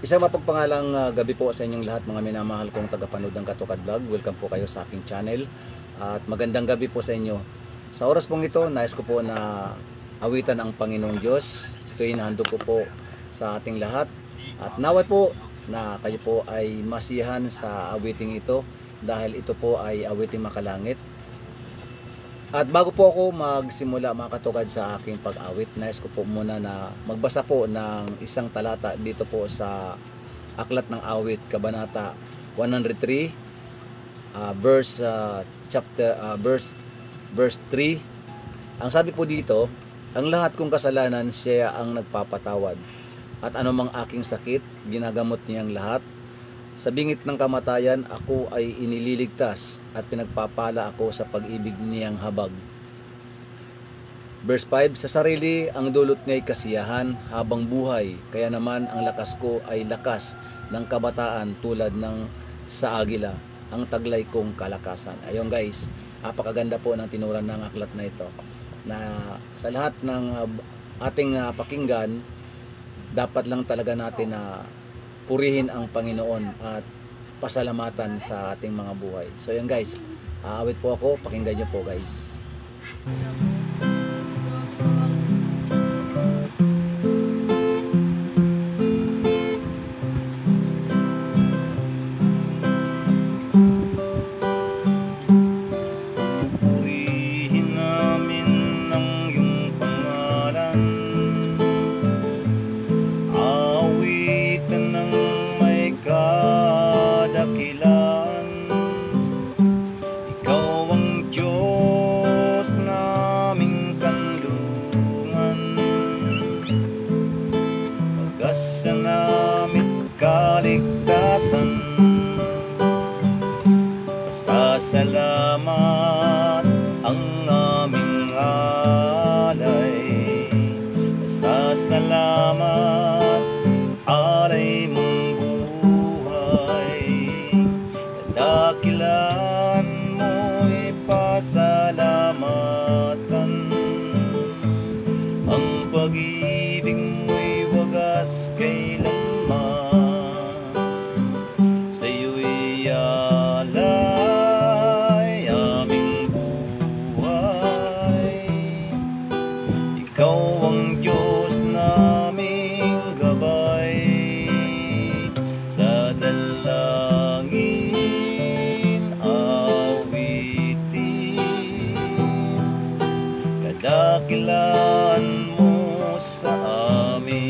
Isang mapagpangalang gabi po sa inyong lahat, mga minamahal kong tagapanood ng Katukad Vlog. Welcome po kayo sa aking channel at magandang gabi po sa inyo. Sa oras pong ito, nais ko po na awitan ang Panginoong Diyos. Ito hinahandog ko po sa ating lahat at naway po na kayo po ay masiyahan sa awiting ito dahil ito po ay awiting makalangit. At bago po ako magsimula mga katukad sa aking pag-awit, nais ko po muna na magbasa po ng isang talata dito po sa Aklat ng Awit, Kabanata 103, verse 3. Ang sabi po dito, ang lahat kong kasalanan siya ang nagpapatawad, at anumang aking sakit, ginagamot niyang lahat. Sa bingit ng kamatayan, ako ay inililigtas at pinagpapala ako sa pag-ibig niyang habag. Verse 5, sa sarili ang dulot niya'y kasiyahan habang buhay, kaya naman ang lakas ko ay lakas ng kabataan tulad ng sa agila, ang taglay kong kalakasan. Ayun guys, napakaganda po ng tinuran ng aklat na ito, na sa lahat ng ating pakinggan, dapat lang talaga natin na purihin ang Panginoon at pasalamatan sa ating mga buhay. So yun guys, aawit po ako, pakinggan nyo po guys. Purihin namin ang iyong pangalan, awitan ng may kadakilan. Ikaw ang Diyos naming kanlungan, pag-asa namit kaligtasan. Pasasalamat ang aming alay, pasasalamat alay mong buhay. Kadakilan mo'y pasalamatan, ang pag-ibig mo'y wagas kailanman. Sa'yo'y alay aming buhay, ikaw ang Diyos naming gabay. Sa dalangin awitin, kadakilan mo sa amin.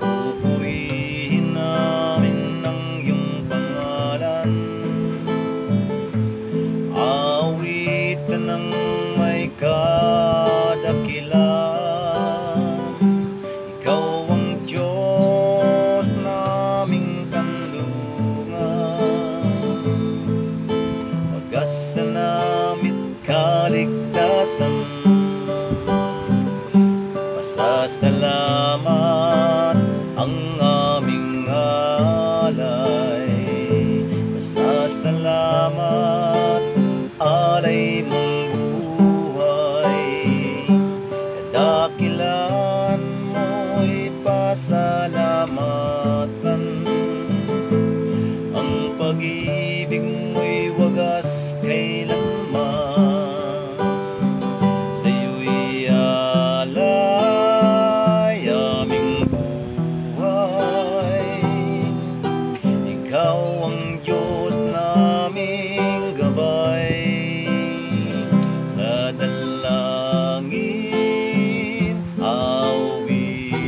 Pupurihin namin ang iyong pangalan, awitan ng may kadakilan. Ikaw ang Diyos naming kanlungan, pag-asa namit kaligtasan. Pasasalamat ang aming alay, pasasalamat alay mong buhay. Kadakilan mo'y pasalamatan, ang pag-ibig mo'y wagas kailanman. Sa'yo'y alay aming buhay, ikaw ang Diyos naming gabay. Sa dalangin awitin,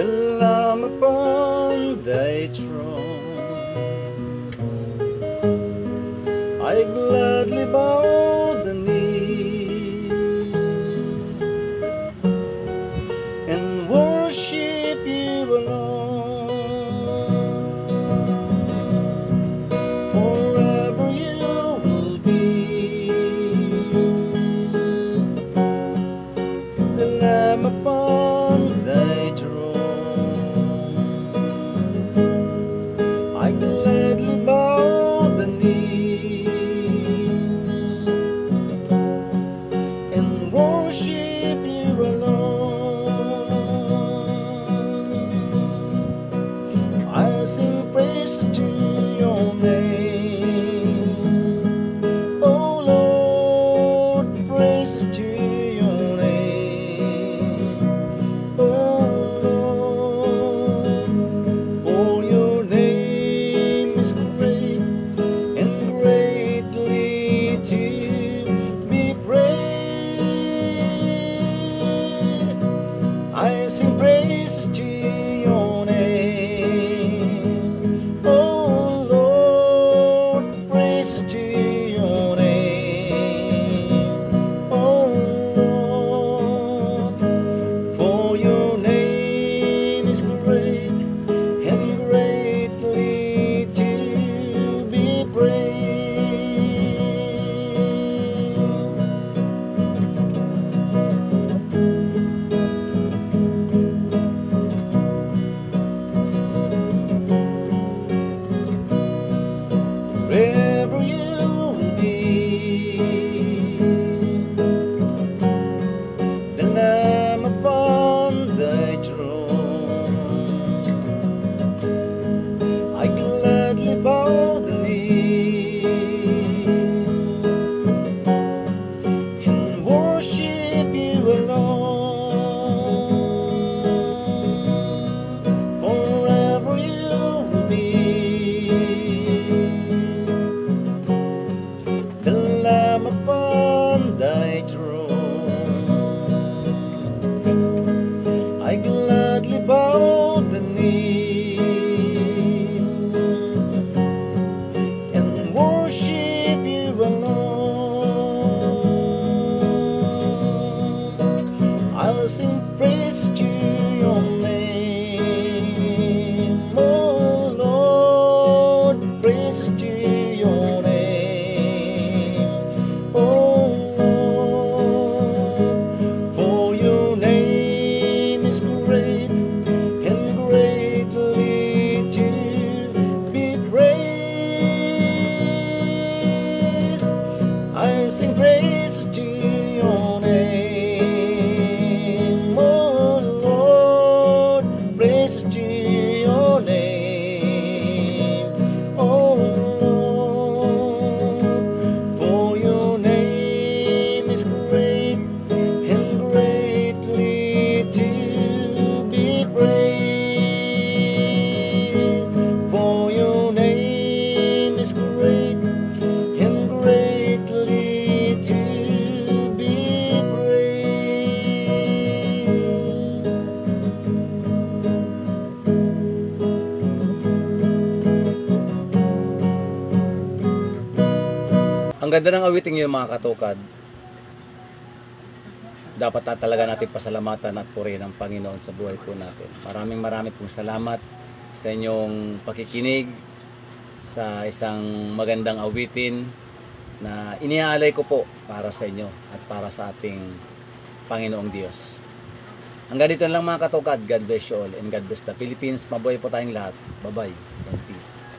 the Lamb upon thy throne. I gladly bow the knee and worship you alone. Forever you will be the Lamb upon thy throne. I gladly bow the knee and worship you alone. I sing praises to your name, oh Lord, praises to your name, oh Lord, for your name is great and greatly to be praised. I sing praises to your name, oh Lord, praises to your name, oh Lord, for your name is great and greatly to be praised. Forever you will be the Lamb upon thy throne. I gladly bow the knee and worship you alone. Forever you will be the Lamb upon thy throne. I gladly bow the knee and worship you alone. I will sing praises to your name, oh Lord, praises to your name, oh Lord, for your name is great and greatly to be praised. I sing praises to your name, oh Lord, praises to your name, oh Lord, for your name is great and greatly to be praised. For your name is great and greatly to be praised. Ang ganda ng awiting yun, mga katukad. Dapat talaga natin pasalamatan at purihin ang Panginoon sa buhay po natin. Maraming pong salamat sa inyong pakikinig sa isang magandang awitin na iniaalay ko po para sa inyo at para sa ating Panginoong Diyos. Hanggang dito lang, mga katukad. God bless you all and God bless the Philippines. Mabuhay po tayong lahat. Bye-bye and peace.